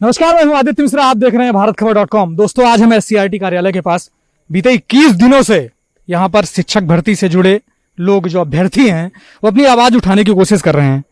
नमस्कार, मैं हूं आदित्य मिश्रा। आप देख रहे हैं भारतखबर.com। दोस्तों, आज हम SCRT कार्यालय के पास बीते 21 दिनों से यहां पर शिक्षक भर्ती से जुड़े लोग जो अभ्यर्थी हैं वो अपनी आवाज उठाने की कोशिश कर रहे हैं।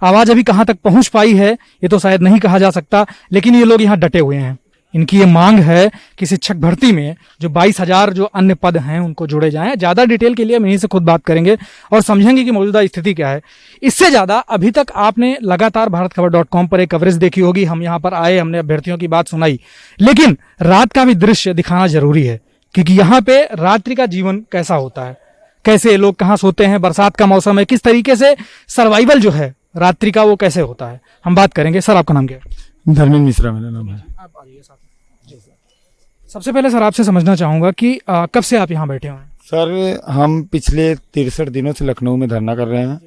आवाज अभी कहां तक पहुंच पाई है ये तो शायद नहीं कहा जा सकता, लेकिन ये लोग यहां डटे हुए हैं। इनकी ये मांग है कि शिक्षक भर्ती में जो 22,000 जो अन्य पद हैं उनको जोड़े जाएं। ज्यादा डिटेल के लिए हम यहीं से खुद बात करेंगे और समझेंगे कि मौजूदा स्थिति क्या है। इससे ज्यादा अभी तक आपने लगातार भारतखबर.com पर एक कवरेज देखी होगी। हम यहाँ पर आए, हमने अभ्यर्थियों की बात सुनाई, लेकिन रात का भी दृश्य दिखाना जरूरी है, क्योंकि यहाँ पे रात्रि का जीवन कैसा होता है, कैसे लोग कहाँ सोते हैं, बरसात का मौसम है, किस तरीके से सर्वाइवल जो है रात्रि का वो कैसे होता है, हम बात करेंगे। सर, आपका नाम क्या है? धर्मेंद्र मिश्रा मेरा नाम है। आप आइए साथ में। जी सर। सबसे पहले सर आपसे समझना चाहूंगा कि कब से आप यहाँ बैठे हुए हैं? सर, हम पिछले 63 दिनों से लखनऊ में धरना कर रहे हैं।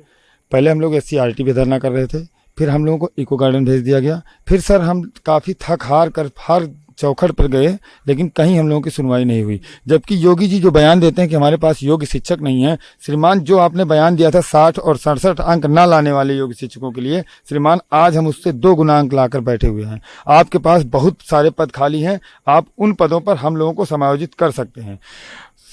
पहले हम लोग SCRT पे धरना कर रहे थे, फिर हम लोगों को इको गार्डन भेज दिया गया। फिर सर हम काफ़ी थक हार कर हर चौखट पर गए, लेकिन कहीं हम लोगों की सुनवाई नहीं हुई। जबकि योगी जी जो बयान देते हैं कि हमारे पास योग्य शिक्षक नहीं है, श्रीमान जो आपने बयान दिया था 60 और 67 अंक ना लाने वाले योग्य शिक्षकों के लिए, श्रीमान आज हम उससे 2 गुना अंक लाकर बैठे हुए हैं। आपके पास बहुत सारे पद खाली हैं, आप उन पदों पर हम लोगों को समायोजित कर सकते हैं।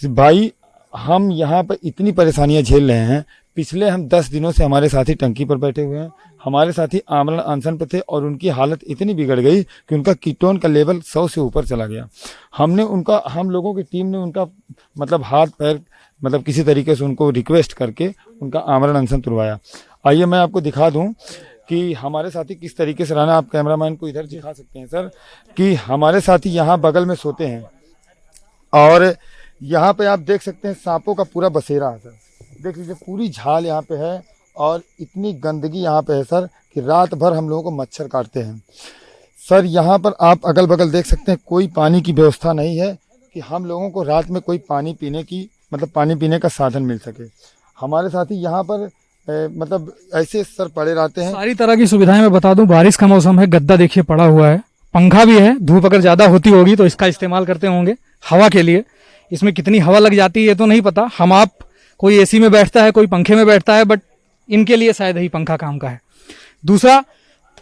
भाई, हम यहाँ पर इतनी परेशानियां झेल रहे हैं। पिछले हम 10 दिनों से हमारे साथी टंकी पर बैठे हुए हैं। हमारे साथी आमरण अनशन पर थे और उनकी हालत इतनी बिगड़ गई कि उनका कीटोन का लेवल 100 से ऊपर चला गया। हम लोगों की टीम ने उनका हाथ पैर किसी तरीके से उनको रिक्वेस्ट करके उनका आमरण अनशन तुड़वाया। आइए मैं आपको दिखा दूं कि हमारे साथी किस तरीके से रहना। आप कैमरामैन को इधर दिखा सकते हैं सर, कि हमारे साथी यहाँ बगल में सोते हैं और यहाँ पे आप देख सकते हैं सांपों का पूरा बसेरा है सर। देख लीजिए, पूरी झाल यहाँ पे है और इतनी गंदगी यहाँ पे है सर कि रात भर हम लोगों को मच्छर काटते हैं। सर, यहाँ पर आप अगल बगल देख सकते हैं, कोई पानी की व्यवस्था नहीं है कि हम लोगों को रात में कोई पानी पीने का साधन मिल सके। हमारे साथी यहाँ पर ऐसे सर पड़े रहते हैं। सारी तरह की सुविधाएं मैं बता दूं, बारिश का मौसम है, गद्दा देखिए पड़ा हुआ है, पंखा भी है। धूप अगर ज्यादा होती होगी तो इसका इस्तेमाल करते होंगे हवा के लिए। इसमें कितनी हवा लग जाती है ये तो नहीं पता। हम आप कोई एसी में बैठता है, कोई पंखे में बैठता है, बट इनके लिए शायद ही पंखा काम का है। दूसरा,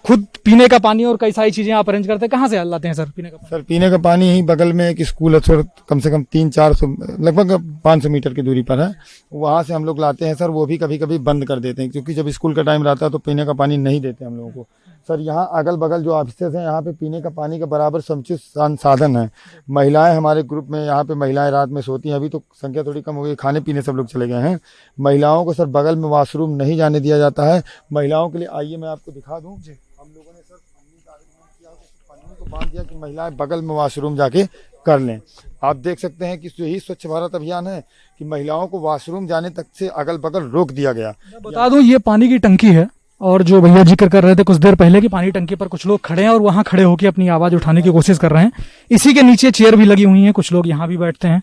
खुद पीने का पानी और कई सारी चीजें आप अरेंज करते हैं। कहाँ से लाते हैं सर पीने का पानी? सर, पीने का पानी ही बगल में एक स्कूल है, थोड़ा कम से कम 300-400 लगभग 500 मीटर की दूरी पर है, वहाँ से हम लोग लाते हैं सर। वो भी कभी कभी बंद कर देते हैं, क्योंकि जब स्कूल का टाइम रहता है तो पीने का पानी नहीं देते हम लोगों को। सर, यहाँ अगल बगल जो ऑफिसेज हैं, यहाँ पे पीने का पानी का बराबर समुचित संसाधन है। महिलाएं हमारे ग्रुप में, यहाँ पे महिलाएं रात में सोती हैं। अभी तो संख्या थोड़ी कम हो गई, खाने पीने सब लोग चले गए हैं। महिलाओं को सर बगल में वॉशरूम नहीं जाने दिया जाता है महिलाओं के लिए। आइए मैं आपको दिखा दूँ। हम लोगों ने सर पन्नी को बांध दिया कि महिलाएं बगल में वॉशरूम जाके कर लें। आप देख सकते हैं कि यही स्वच्छ भारत अभियान है कि महिलाओं को वॉशरूम जाने तक से अगल बगल रोक दिया गया। बता दूं, ये पानी की टंकी है और जो भैया जिक्र कर रहे थे कुछ देर पहले कि पानी टंकी पर कुछ लोग खड़े हैं और वहां खड़े होकर अपनी आवाज उठाने की कोशिश कर रहे हैं। इसी के नीचे चेयर भी लगी हुई हैं, कुछ लोग यहाँ भी बैठते हैं।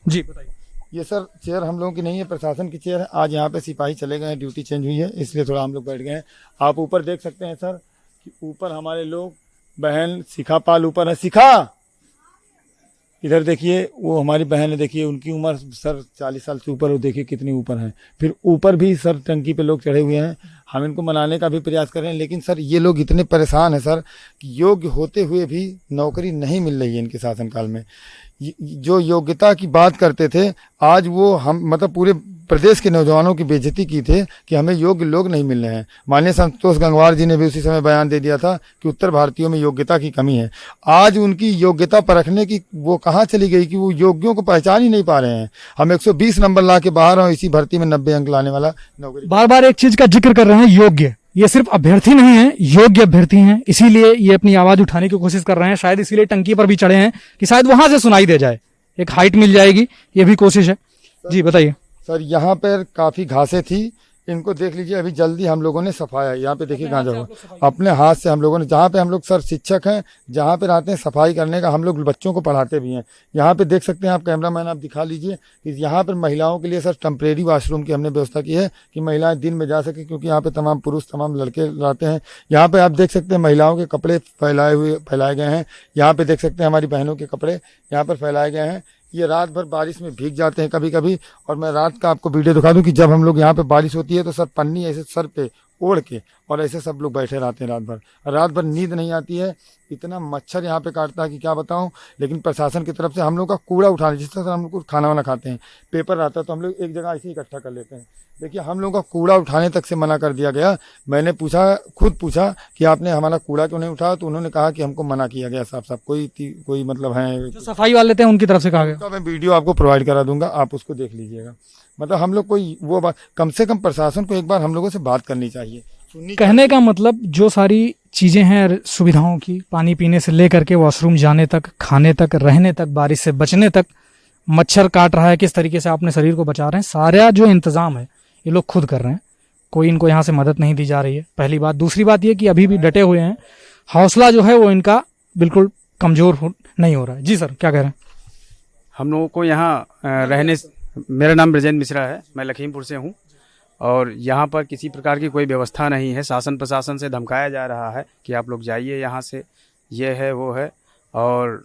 जी बताइए। ये सर चेयर हम लोगों की नहीं है, प्रशासन की चेयर है। आज यहाँ पे सिपाही चले गए हैं, ड्यूटी चेंज हुई है, इसलिए थोड़ा हम लोग बैठ गए हैं। आप ऊपर देख सकते हैं सर कि ऊपर हमारे लोग, बहन शिखा पाल ऊपर है। शिखा, इधर देखिए, वो हमारी बहन है, देखिए उनकी उम्र सर 40 साल से ऊपर, वो देखिए कितनी ऊपर है। फिर ऊपर भी सर टंकी पे लोग चढ़े हुए हैं। हम इनको मनाने का भी प्रयास कर रहे हैं, लेकिन सर ये लोग इतने परेशान हैं सर कि योग्य होते हुए भी नौकरी नहीं मिल रही है इनके शासनकाल में। जो योग्यता की बात करते थे, आज वो हम पूरे प्रदेश के नौजवानों की बेइज्जती की थे कि हमें योग्य लोग नहीं मिल रहे हैं। माननीय संतोष गंगवार जी ने भी उसी समय बयान दे दिया था कि उत्तर भारतीयों में योग्यता की कमी है। आज उनकी योग्यता परखने की वो कहाँ चली गई कि वो योग्यों को पहचान ही नहीं पा रहे हैं। हम 120 नंबर ला के बाहर हैं, इसी भर्ती में 90 अंक लाने वाला नौकरी। बार बार एक चीज का जिक्र कर रहे हैं, योग्य। ये सिर्फ अभ्यर्थी नहीं है, योग्य अभ्यर्थी हैं, इसीलिए ये अपनी आवाज उठाने की कोशिश कर रहे हैं। शायद इसीलिए टंकी पर भी चढ़े हैं कि शायद वहां से सुनाई दे जाए, एक हाइट मिल जाएगी, ये भी कोशिश है। जी बताइए। सर, यहाँ पर काफ़ी घासें थी, इनको देख लीजिए, अभी जल्दी हम लोगों ने सफाया। यहाँ पे देखिए कहाँ जाओ, अपने हाथ से हम लोगों ने, जहाँ पे हम लोग सर शिक्षक हैं, जहाँ पे रहते हैं सफाई करने का, हम लोग बच्चों को पढ़ाते भी हैं। यहाँ पे देख सकते हैं आप, कैमरामैन आप दिखा लीजिए कि यहाँ पर महिलाओं के लिए सर टेम्परेरी वॉशरूम की हमने व्यवस्था की है कि महिलाएं दिन में जा सके, क्योंकि यहाँ पे तमाम पुरुष, तमाम लड़के रहते हैं। यहाँ पे आप देख सकते हैं महिलाओं के कपड़े फैलाए गए हैं। यहाँ पे देख सकते हैं हमारी बहनों के कपड़े यहाँ पर फैलाए गए हैं। ये रात भर बारिश में भीग जाते हैं कभी कभी। और मैं रात का आपको वीडियो दिखा दूं कि जब हम लोग यहाँ पे बारिश होती है तो सर पन्नी ऐसे सर पे ओढ़ के और ऐसे सब लोग बैठे रहते हैं रात भर, रात भर नींद नहीं आती है, इतना मच्छर यहाँ पे काटता है कि क्या बताऊँ। लेकिन प्रशासन की तरफ से हम लोग का कूड़ा उठाने, जिस तरह से हम लोग खाना वाना खाते हैं, पेपर आता है तो हम लोग एक जगह ऐसे ही इकट्ठा कर लेते हैं। देखिए हम लोग का कूड़ा उठाने तक से मना कर दिया गया। मैंने खुद पूछा कि आपने हमारा कूड़ा क्यों नहीं उठाया, तो उन्होंने कहा कि हमको मना किया गया साफ साफ। कोई मतलब है, जो सफाई वाले थे उनकी तरफ से कहा गया। तो मैं वीडियो आपको प्रोवाइड करा दूंगा, आप उसको देख लीजिएगा। मतलब हम लोग कोई वो बात, कम से कम प्रशासन को एक बार हम लोगों से बात करनी चाहिए, सुननी कहने का मतलब जो सारी चीजें हैं सुविधाओं की, पानी पीने से लेकर के वॉशरूम जाने तक, खाने तक, रहने तक, बारिश से बचने तक, मच्छर काट रहा है किस तरीके से अपने शरीर को बचा रहे हैं, सारा जो इंतजाम है ये लोग खुद कर रहे हैं। कोई इनको यहाँ से मदद नहीं दी जा रही है, पहली बात। दूसरी बात ये कि अभी भी डटे हुए हैं, हौसला जो है वो इनका बिल्कुल कमजोर नहीं हो रहा है। जी सर, क्या कह रहे हैं? हम लोगों को यहाँ रहने, मेरा नाम ब्रजेंद्र मिश्रा है, मैं लखीमपुर से हूँ और यहाँ पर किसी प्रकार की कोई व्यवस्था नहीं है। शासन प्रशासन से धमकाया जा रहा है कि आप लोग जाइए यहाँ से, ये है वो है। और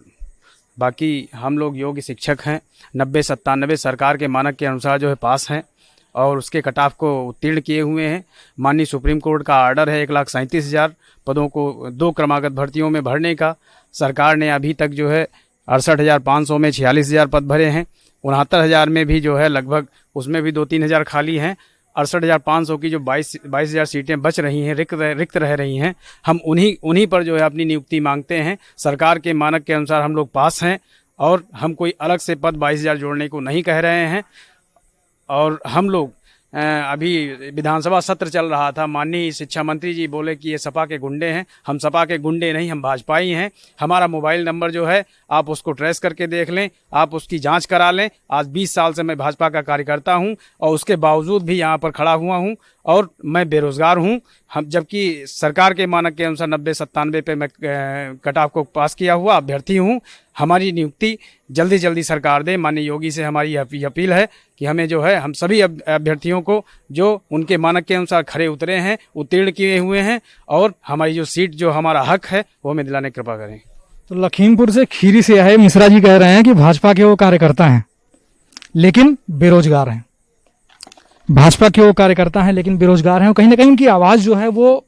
बाकी हम लोग योग्य शिक्षक हैं, 90-97 सरकार के मानक के अनुसार जो है पास हैं और उसके कट ऑफ को उत्तीर्ण किए हुए हैं। माननीय सुप्रीम कोर्ट का आर्डर है 1,37,000 पदों को 2 क्रमागत भर्तियों में भरने का। सरकार ने अभी तक जो है 68,500 में 46,000 पद भरे हैं। 69,000 में भी जो है लगभग, उसमें भी 2-3 हज़ार खाली हैं। 68,500 की जो 22,000 सीटें बच रही हैं, रिक्त रह रही हैं, हम उन्हीं पर जो है अपनी नियुक्ति मांगते हैं। सरकार के मानक के अनुसार हम लोग पास हैं और हम कोई अलग से पद 22,000 जोड़ने को नहीं कह रहे हैं। और हम लोग अभी विधानसभा सत्र चल रहा था, माननीय शिक्षा मंत्री जी बोले कि ये सपा के गुंडे हैं। हम सपा के गुंडे नहीं, हम भाजपाई हैं। हमारा मोबाइल नंबर जो है आप उसको ट्रेस करके देख लें, आप उसकी जांच करा लें। आज 20 साल से मैं भाजपा का कार्यकर्ता हूं और उसके बावजूद भी यहां पर खड़ा हुआ हूं और मैं बेरोजगार हूं। हम जबकि सरकार के मानक के अनुसार 90-97 पे मैं कट ऑफ को पास किया हुआ अभ्यर्थी हूं। हमारी नियुक्ति जल्दी सरकार दे। माननीय योगी से हमारी अपील है कि हमें जो है, हम सभी अभ्यर्थियों को जो उनके मानक के अनुसार खरे उतरे हैं, उत्तीर्ण किए हुए हैं और हमारी जो सीट, जो हमारा हक है, वो हमें दिलाने की कृपा करें। तो लखीमपुर से खीरी से है मिश्रा जी, कह रहे हैं कि भाजपा के वो कार्यकर्ता हैं लेकिन बेरोजगार हैं। भाजपा के वो कार्यकर्ता हैं लेकिन बेरोजगार हैं, और कहीं ना कहीं उनकी आवाज जो है वो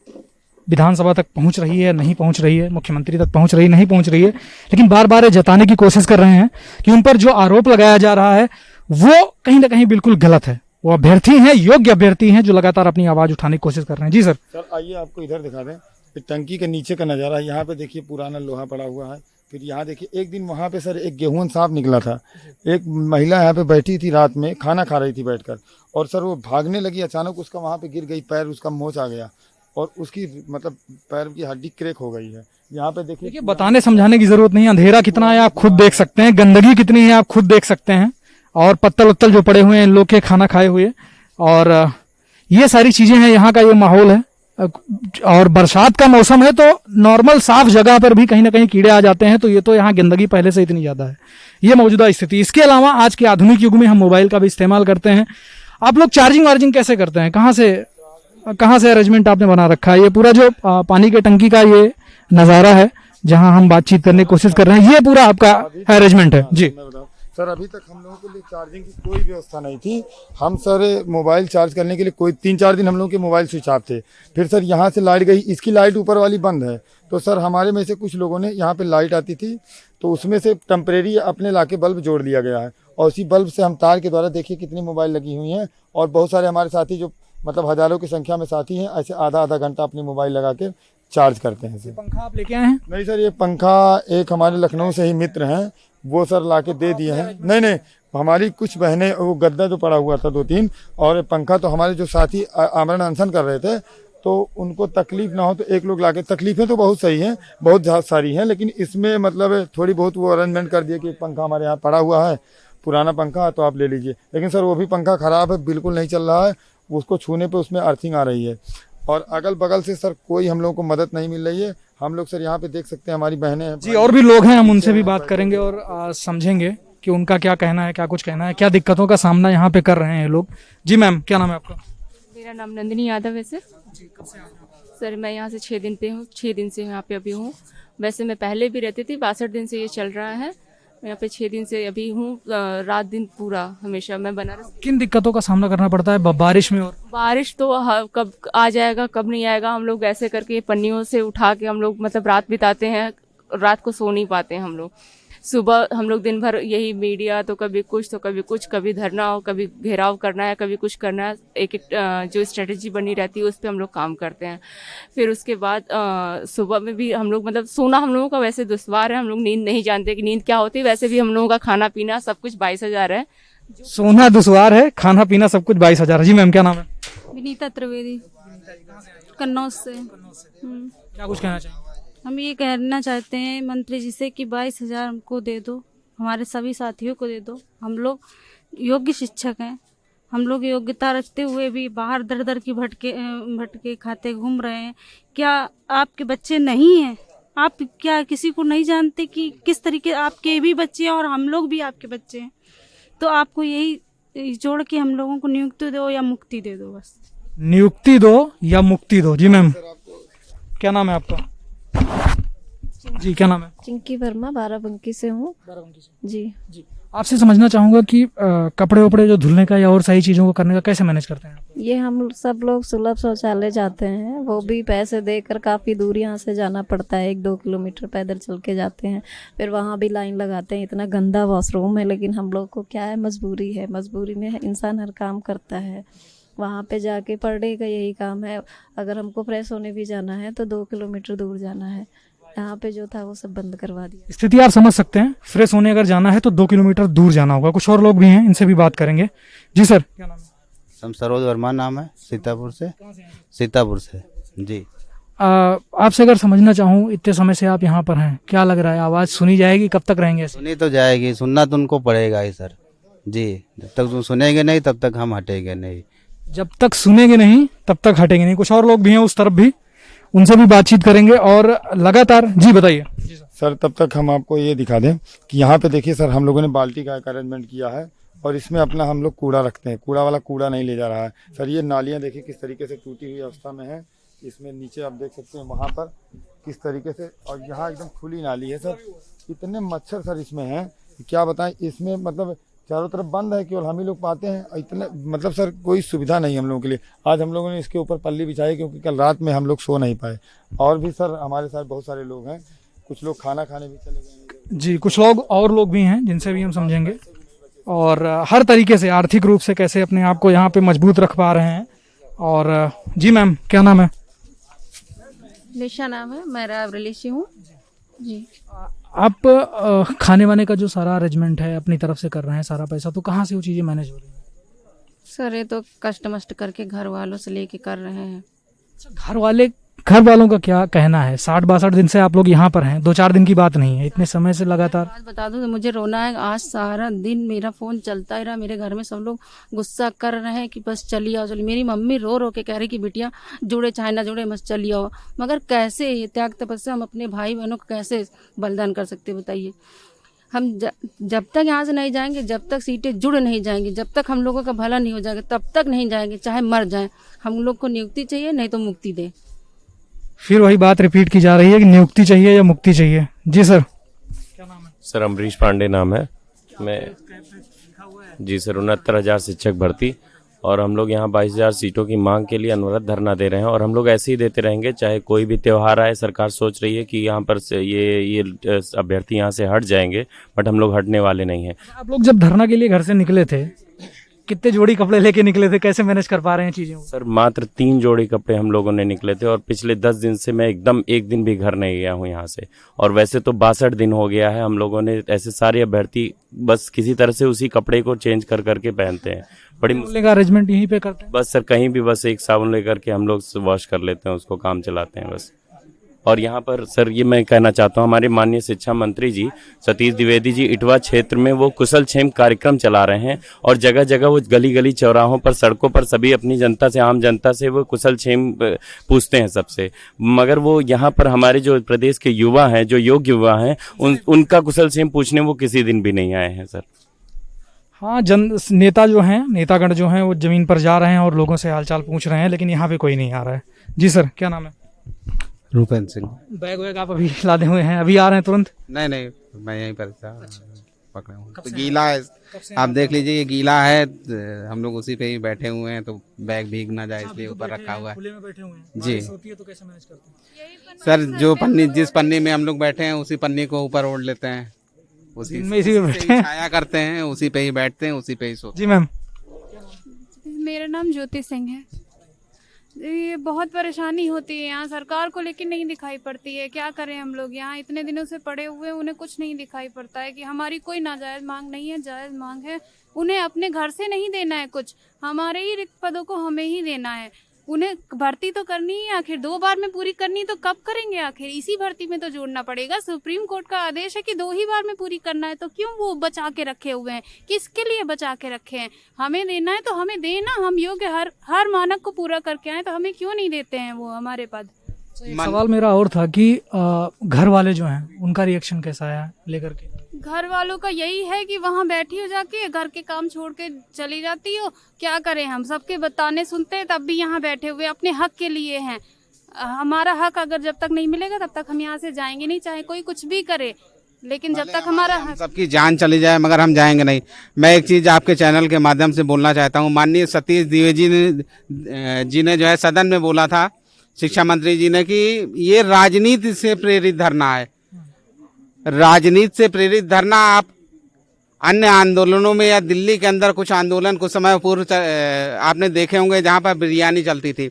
विधानसभा तक पहुंच रही है, नहीं पहुंच रही है, मुख्यमंत्री तक पहुंच रही नहीं पहुंच रही है, लेकिन बार बार जताने की कोशिश कर रहे हैं कि उन पर जो आरोप लगाया जा रहा है वो कहीं ना कहीं बिल्कुल गलत है। वो अभ्यर्थी हैं, योग्य अभ्यर्थी हैं, जो लगातार अपनी आवाज उठाने की कोशिश कर रहे हैं। जी सर। सर आइए आपको इधर दिखा दें, टंकी के नीचे का नज़ारा। यहाँ पे देखिए पुराना लोहा पड़ा हुआ है। फिर यहाँ देखिए, एक दिन वहाँ पे सर एक गेहूं सांप निकला था। एक महिला यहाँ पे बैठी थी, रात में खाना खा रही थी बैठकर, और सर वो भागने लगी, अचानक उसका वहाँ पे गिर गई, पैर उसका मोच आ गया और उसकी मतलब पैर की हड्डी क्रैक हो गई है। यहाँ पे देखिए, बताने समझाने की जरूरत नहीं है, अंधेरा कितना है आप खुद देख सकते हैं, गंदगी कितनी है आप खुद देख सकते हैं, और पत्तल उत्तल जो पड़े हुए हैं इन लोग के खाना खाए हुए, और ये सारी चीजें हैं, यहाँ का ये माहौल है। और बरसात का मौसम है तो नॉर्मल साफ जगह पर भी कहीं ना कहीं कीड़े आ जाते हैं, तो ये तो यहाँ गंदगी पहले से इतनी ज्यादा है, ये मौजूदा स्थिति। इसके अलावा आज के आधुनिक युग में हम मोबाइल का भी इस्तेमाल करते हैं। आप लोग चार्जिंग वार्जिंग कैसे करते हैं? कहाँ से अरेंजमेंट आपने बना रखा है? ये पूरा जो पानी के टंकी का ये नज़ारा है जहां हम बातचीत करने की कोशिश कर रहे हैं, ये पूरा आपका अरेंजमेंट है? जी सर, अभी तक हम लोगों के लिए चार्जिंग की कोई व्यवस्था नहीं थी। हम सर मोबाइल चार्ज करने के लिए कोई 3-4 दिन हम लोगों के मोबाइल स्विच ऑफ थे। फिर सर यहाँ से लाइट गई, इसकी लाइट ऊपर वाली बंद है, तो सर हमारे में से कुछ लोगों ने, यहाँ पे लाइट आती थी तो उसमें से टेम्परेरी अपने लाके बल्ब जोड़ दिया गया है, और उसी बल्ब से हम तार के द्वारा, देखिए कितनी मोबाइल लगी हुई हैं, और बहुत सारे हमारे साथी जो मतलब हजारों की संख्या में साथी हैं, ऐसे आधा घंटा अपनी मोबाइल लगा के चार्ज करते हैं। पंखा आप लेके आए हैं? नहीं सर, ये पंखा एक हमारे लखनऊ से ही मित्र हैं, वो सर लाके दे दिए हैं। नहीं, हमारी कुछ बहनें, वो गद्दा जो पड़ा हुआ था 2-3, और पंखा तो हमारे जो साथी आमरण अनशन कर रहे थे, तो उनको तकलीफ ना हो तो एक लोग लाके, तकलीफें तो बहुत सही हैं, बहुत सारी हैं, लेकिन इसमें मतलब थोड़ी बहुत वो अरेंजमेंट कर दिए कि एक पंखा हमारे यहाँ पड़ा हुआ है, पुराना पंखा, तो आप ले लीजिए। लेकिन सर वो भी पंखा खराब है, बिल्कुल नहीं चल रहा है, उसको छूने पे उसमें अर्थिंग आ रही है, और अगल बगल से सर कोई हम लोगों को मदद नहीं मिल रही है। हम लोग सर यहाँ पे देख सकते हैं, हमारी बहनें हैं जी, और भी लोग हैं, हम उनसे भी बात करेंगे और समझेंगे कि उनका क्या कहना है, क्या कुछ कहना है, क्या दिक्कतों का सामना यहाँ पे कर रहे हैं लोग। जी मैम, क्या नाम है आपका? मेरा नाम नंदिनी यादव है सर। सर मैं यहाँ से 6 दिन से यहाँ पे अभी हूँ। वैसे मैं पहले भी रहती थी, 62 दिन से ये चल रहा है, मैं यहाँ पे 6 दिन से अभी हूँ, रात दिन पूरा हमेशा मैं बनारस। किन दिक्कतों का सामना करना पड़ता है बारिश में? और बारिश तो कब आ जाएगा कब नहीं आएगा, हम लोग ऐसे करके पन्नियों से उठा के हम लोग मतलब रात बिताते हैं, रात को सो नहीं पाते हैं हम लोग। सुबह हम लोग दिन भर यही मीडिया, तो कभी कुछ तो कभी कुछ, कभी धरना हो, कभी घेराव करना है, कभी कुछ करना है। एक एक जो स्ट्रेटजी बनी रहती है उस पर हम लोग काम करते हैं। फिर उसके बाद सुबह में भी हम लोग मतलब सोना हम लोगों का वैसे दुश्वार है, हम लोग नींद नहीं जानते कि नींद क्या होती है। वैसे भी हम लोगों का खाना पीना सब कुछ 22,000 है। सोना दुश्वार है, खाना पीना सब कुछ 22,000। जी मैम, क्या नाम है? विनीता त्रिवेदी, कन्नौज से। क्या कुछ कहना चाहिए? हम ये कहना चाहते हैं मंत्री जी से कि 22,000 हमको दे दो, हमारे सभी साथियों को दे दो। हम लोग योग्य शिक्षक हैं, हम लोग योग्यता रखते हुए भी बाहर दर दर की भटके खाते घूम रहे हैं। क्या आपके बच्चे नहीं हैं? आप क्या किसी को नहीं जानते कि किस तरीके आपके भी बच्चे हैं और हम लोग भी आपके बच्चे हैं? तो आपको यही जोड़ के हम लोगों को नियुक्ति दो या मुक्ति दे दो बस। नियुक्ति दो या मुक्ति दो। जी मैम, क्या नाम है आपका? जी, क्या नाम है? चिंकी वर्मा, बाराबंकी से हूँ जी। जी, आपसे समझना चाहूंगा कि कपड़े वपड़े जो धुलने का या और सही चीजों को करने का कैसे मैनेज करते हैं आप? ये हम सब लोग सुलभ शौचालय जाते हैं, वो भी पैसे देकर काफ़ी दूर यहाँ से जाना पड़ता है, 1-2 किलोमीटर पैदल चल के जाते हैं। फिर वहाँ भी लाइन लगाते हैं, इतना गंदा वॉशरूम है। लेकिन हम लोग को क्या है, मजबूरी है, मजबूरी में इंसान हर काम करता है। वहाँ पे जाके पर डे का यही काम है। अगर हमको फ्रेश होने भी जाना है तो 2 किलोमीटर दूर जाना है। यहाँ पे जो था वो सब बंद करवा दिया। स्थिति आप समझ सकते हैं, फ्रेश होने अगर जाना है तो 2 किलोमीटर दूर जाना होगा। कुछ और लोग भी हैं, इनसे भी बात करेंगे। जी सर, क्या नाम है? सरोज वर्मा नाम है, सीतापुर से। सीतापुर से जी। आपसे अगर समझना चाहूँ, इतने समय से आप यहाँ पर हैं, क्या लग रहा है, आवाज़ सुनी जाएगी? कब तक रहेंगे ऐसे? सुनी तो जाएगी, सुनना तो उनको पड़ेगा ही सर जी। जब तक तुम सुनेंगे नहीं तब तक हम हटेंगे नहीं। जब तक सुनेंगे नहीं तब तक हटेंगे नहीं। कुछ और लोग भी हैं उस तरफ भी, उनसे भी बातचीत करेंगे और लगातार। जी बताइए। सर तब तक हम आपको ये दिखा दें कि यहाँ पे देखिए सर, हम लोगों ने बाल्टी का एक अरेंजमेंट किया है और इसमें अपना हम लोग कूड़ा रखते हैं। कूड़ा वाला कूड़ा नहीं ले जा रहा है सर। ये नालियाँ देखिए किस तरीके से टूटी हुई अवस्था में है। इसमें नीचे आप देख सकते हैं वहाँ पर किस तरीके से, और यहाँ एकदम खुली नाली है सर। इतने मच्छर सर इसमें हैं, क्या बताएं। इसमें मतलब चारों तरफ बंद है, केवल हम ही लोग पाते हैं। इतने मतलब सर कोई सुविधा नहीं हम लोगों के लिए। आज हम लोगों ने इसके ऊपर पल्ली बिछाई क्योंकि कल रात में हम लोग सो नहीं पाए। और भी सर हमारे साथ बहुत सारे लोग हैं, कुछ लोग खाना खाने भी चले गए। जी, कुछ लोग और लोग भी हैं जिनसे भी हम समझेंगे, और हर तरीके से आर्थिक रूप से कैसे अपने आप को यहाँ पे मजबूत रख पा रहे हैं। और जी मैम, क्या नाम है? निशा नाम है, मैं रायबरेली से हूँ जी। आप खाने वाने का जो सारा अरेंजमेंट है अपनी तरफ से कर रहे हैं, सारा पैसा, तो कहाँ से वो चीज़ें मैनेज हो रही हैं? सर ये तो कष्ट मस्ट करके घर वालों से लेके कर रहे हैं। घर वालों का क्या कहना है? 60-62 दिन से आप लोग यहाँ पर हैं, 2-4 दिन की बात नहीं है, इतने समय से लगातार। आज बता दूं तो मुझे रोना है। आज सारा दिन मेरा फोन चलता ही रहा। मेरे घर में सब लोग गुस्सा कर रहे हैं कि बस चली आओ चलिए। मेरी मम्मी रो रो के कह रही कि बिटिया जुड़े चाहे ना जुड़े बस चली आओ। मगर कैसे ये त्याग तपस्या हम अपने भाई बहनों को कैसे बलिदान कर सकते बताइए। हम जब तक यहाँ से नहीं जाएंगे, जब तक सीटें जुड़ नहीं जाएंगी, जब तक हम लोगों का भला नहीं हो जाएगा, तब तक नहीं जाएंगे, चाहे मर जाएं। हम लोग को नियुक्ति चाहिए, नहीं तो मुक्ति दे। फिर वही बात रिपीट की जा रही है कि नियुक्ति चाहिए या मुक्ति चाहिए। जी सर, क्या नाम है? सर अमरीश पांडे नाम है। मैं जी सर 69,000 शिक्षक भर्ती, और हम लोग यहाँ 22,000 सीटों की मांग के लिए अनवरत धरना दे रहे हैं। और हम लोग ऐसे ही देते रहेंगे, चाहे कोई भी त्यौहार आए। सरकार सोच रही है कि यहाँ पर से ये अभ्यर्थी यहाँ से हट जाएंगे, बट हम लोग हटने वाले नहीं हैं। आप लोग जब धरना के लिए घर से निकले थे, कितने जोड़ी कपड़े लेके निकले थे? कैसे मैनेज कर पा रहे हैं चीजें? सर मात्र 3 जोड़ी कपड़े हम लोगों ने निकले थे, और पिछले 10 दिन से मैं एकदम एक दिन भी घर नहीं गया हूँ यहाँ से। और वैसे तो 62 दिन हो गया है। हम लोगों ने ऐसे सारे अभ्यर्थी बस किसी तरह से उसी कपड़े को चेंज कर करके पहनते हैं। बड़ी मुश्किल का अरेंजमेंट यहीं पे करते हैं बस सर, कहीं भी बस एक साबुन लेकर के हम लोग वॉश कर लेते हैं, उसको काम चलाते हैं बस। और यहाँ पर सर ये मैं कहना चाहता हूँ, हमारे माननीय शिक्षा मंत्री जी सतीश द्विवेदी जी इटवा क्षेत्र में वो कुशल क्षेम कार्यक्रम चला रहे हैं, और जगह जगह वो गली गली चौराहों पर सड़कों पर सभी अपनी जनता से, आम जनता से वो कुशल क्षेम पूछते हैं सबसे। मगर वो यहाँ पर हमारे जो प्रदेश के युवा हैं, जो योग्य युवा हैं, उनका कुशल क्षेम पूछने वो किसी दिन भी नहीं आए हैं सर। हाँ, नेता जो हैं, नेतागण जो हैं, वो जमीन पर जा रहे हैं और लोगों से हालचाल पूछ रहे हैं, लेकिन यहाँ पे कोई नहीं आ रहा है। जी सर, क्या नाम है? रूपेंद्र सिंह। बैग वैग आप अभी लादे हुए हैं, अभी आ रहे हैं तुरंत? नहीं मैं यहीं पर था। पकड़े हुए तो गीला है, आप देख लीजिए ये गीला है, हम लोग उसी पे ही बैठे हुए हैं तो बैग भीग ना जाए इसलिए ऊपर रखा हुआ है। खुले में बैठे हुए हैं, जी। बारिश होती है तो कैसे मैनेज करते हैं? सर जो पन्नी, जिस पन्नी में हम लोग बैठे हैं उसी पन्नी को ऊपर ओढ़ लेते हैं, उसी दिन में इसी पे उसी बैठे से ही हैं। छाया करते हैं, उसी पे ही बैठते हैं, उसी पे ही सोते जी मैम। मेरा नाम ज्योति सिंह है। ये बहुत परेशानी होती है यहाँ, सरकार को लेकिन नहीं दिखाई पड़ती है। क्या करें हम लोग, यहाँ इतने दिनों से पड़े हुए, उन्हें कुछ नहीं दिखाई पड़ता है कि हमारी कोई नाजायज मांग नहीं है, जायज मांग है। उन्हें अपने घर से नहीं देना है कुछ, हमारे ही रिक्त पदों को हमें ही देना है। उन्हें भर्ती तो करनी है, आखिर 2 बार में पूरी करनी, तो कब करेंगे? आखिर इसी भर्ती में तो जोड़ना पड़ेगा। सुप्रीम कोर्ट का आदेश है कि 2 ही बार में पूरी करना है, तो क्यों वो बचा के रखे हुए हैं? किसके लिए बचा के रखे हैं? हमें देना है तो हमें देना, हम योग्य हर मानक को पूरा करके आए, तो हमें क्यों नहीं देते हैं वो हमारे पद? सवाल मेरा और था कि घर वाले जो हैं उनका रिएक्शन कैसा है लेकर के? घर वालों का यही है कि वहाँ बैठी हो जाके, घर के काम छोड़ के चली जाती हो। क्या करें हम, सबके बताने सुनते हैं तब भी यहाँ बैठे हुए अपने हक के लिए हैं। हमारा हक अगर जब तक नहीं मिलेगा तब तक हम यहाँ से जाएंगे नहीं, चाहे कोई कुछ भी करे, लेकिन जब तक हमारा हम हक। सबकी जान चली जाए मगर हम जाएंगे नहीं। मैं एक चीज आपके चैनल के माध्यम से बोलना चाहता हूँ, माननीय सतीश द्विवेदी जी ने जो है सदन में बोला था, शिक्षा मंत्री जी ने, कि ये राजनीति से प्रेरित धरना है। राजनीति से प्रेरित धरना आप अन्य आंदोलनों में या दिल्ली के अंदर कुछ आंदोलन कुछ समय पूर्व आपने देखे होंगे जहां पर बिरयानी चलती थी।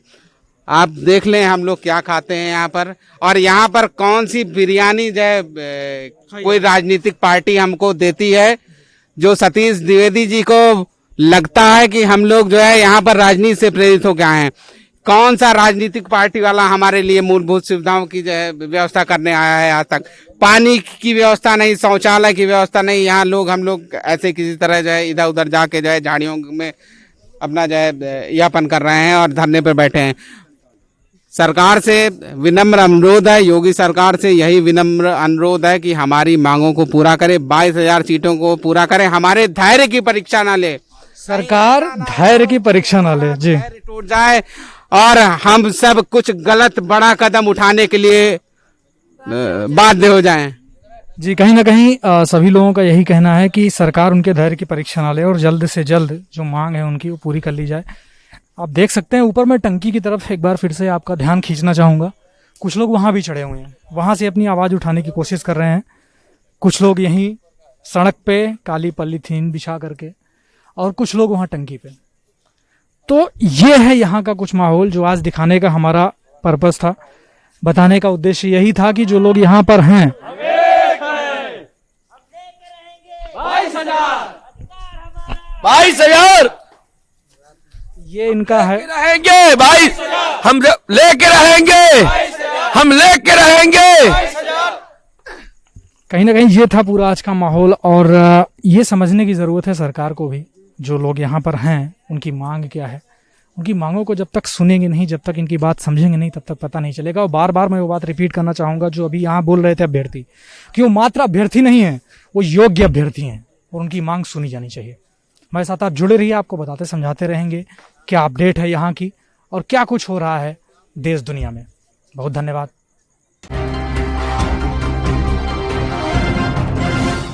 आप देख लें हम लोग क्या खाते हैं यहाँ पर, और यहाँ पर कौन सी बिरयानी जो है कोई राजनीतिक पार्टी हमको देती है, जो सतीश द्विवेदी जी को लगता है कि हम लोग जो है यहाँ पर राजनीति से प्रेरित होकर आए हैं। कौन सा राजनीतिक पार्टी वाला हमारे लिए मूलभूत सुविधाओं की जो है व्यवस्था करने आया है? आज तक पानी की व्यवस्था नहीं, शौचालय की व्यवस्था नहीं। यहाँ हम लोग ऐसे किसी तरह जो है इधर उधर जाके जो है झाड़ियों में अपना जो है यापन कर रहे हैं और धरने पर बैठे हैं। सरकार से विनम्र अनुरोध है, योगी सरकार से यही विनम्र अनुरोध है कि हमारी मांगों को पूरा करे, 22,000 सीटों को पूरा करे, हमारे धैर्य की परीक्षा ना ले। सरकार धैर्य की परीक्षा ना ले। जी। धैर्य टूट जाए और हम सब कुछ गलत बड़ा कदम उठाने के लिए बाध्य हो जाएं। जी, कहीं ना कहीं सभी लोगों का यही कहना है कि सरकार उनके धैर्य की परीक्षा ना ले और जल्द से जल्द जो मांग है उनकी वो पूरी कर ली जाए। आप देख सकते हैं ऊपर मैं टंकी की तरफ एक बार फिर से आपका ध्यान खींचना चाहूँगा। कुछ लोग वहाँ भी चढ़े हुए हैं, वहाँ से अपनी आवाज़ उठाने की कोशिश कर रहे हैं। कुछ लोग यहीं सड़क पे काली पॉलीथीन बिछा करके, और कुछ लोग वहाँ टंकी पे। तो ये है यहाँ का कुछ माहौल जो आज दिखाने का हमारा पर्पस था। बताने का उद्देश्य यही था कि जो लोग यहाँ पर हैं, 22,000 ये इनका है। रहेंगे भाई, हम लेके रहेंगे, हम लेके रहेंगे। कहीं ना कहीं ये था पूरा आज का माहौल, और ये समझने की ज़रूरत है सरकार को भी, जो लोग यहाँ पर हैं उनकी मांग क्या है। उनकी मांगों को जब तक सुनेंगे नहीं, जब तक इनकी बात समझेंगे नहीं, तब तक पता नहीं चलेगा। और बार बार मैं वो बात रिपीट करना चाहूँगा जो अभी यहाँ बोल रहे थे अभ्यर्थी, कि वो मात्र अभ्यर्थी नहीं है, वो योग्य अभ्यर्थी हैं और उनकी मांग सुनी जानी चाहिए। हमारे साथ आप जुड़े रहिए, आपको बताते समझाते रहेंगे क्या अपडेट है यहाँ की और क्या कुछ हो रहा है देश दुनिया में। बहुत धन्यवाद।